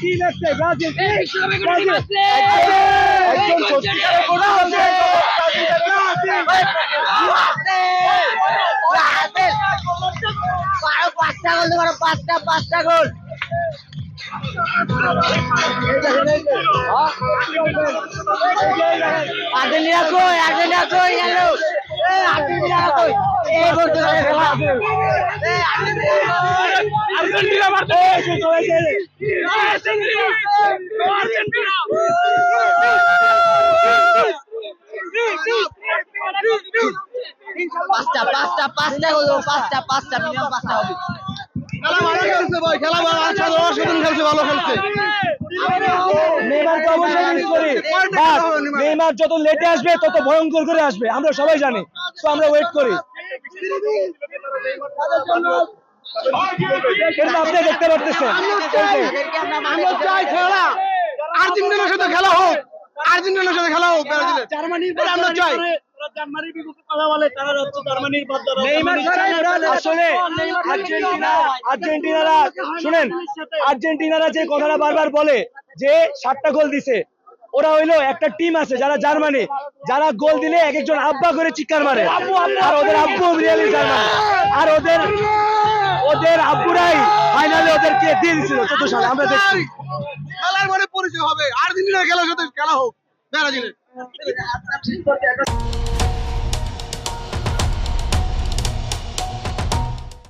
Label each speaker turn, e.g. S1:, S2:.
S1: কি লাগছে ব্রাজিল
S2: পাঁচটা গোল দেবো, পাঁচটা গোল। আর্জেন্টিনা কই, আর্জেন্টিনা কই গেল, আর্জেন্টিনা কই, এই বলতে খেলা
S1: আর্জেন্টিনা মারতে
S2: পাঁচটা গোল দেবো, পাঁচটা মিনিমাম পাঁচটা হবে।
S3: খেলা ভালো খেলছে ভাই, খেলা ভালো, আচ্ছা অসাধারণ খেলছে, ভালো খেলছে।
S1: নেইমারকে অবশ্যই মিস করি, বাট নেইমার যত লেটে আসবে তত ভয়ঙ্কর করে আসবে, আমরা সবাই জানি। তো আমরা ওয়েট করি, কিন্তু আপনি দেখতে পারতেছেন
S3: আমরা চাই খেলা আর্জেন্টিনার সাথে খেলা হোক, আর্জেন্টিনার সাথে খেলা হোক ব্রাজিলের, আমরা চাই।
S1: আসলে আর্জেন্টিনারা শুনেন, আর্জেন্টিনারা যে কথাটা বারবার বলে যে 7টা গোল দিছে, ওরা হইলো একটা টিম আছে যারা জার্মানি, যারা গোল দিলে এক একজন আব্বা করে চিৎকার মারে, আর ওদের আব্বু রিয়েলি জার্মানি, আর ওদের আব্বুরাই ফাইনালে ওদেরকে দিয়ে দিছিল 14 সালে, আমরা দেখছি।
S3: খেলার মানে পরিচয় হবে, আর্জেন্টিনার খেলার সাথে খেলা হোক ব্রাজিলের।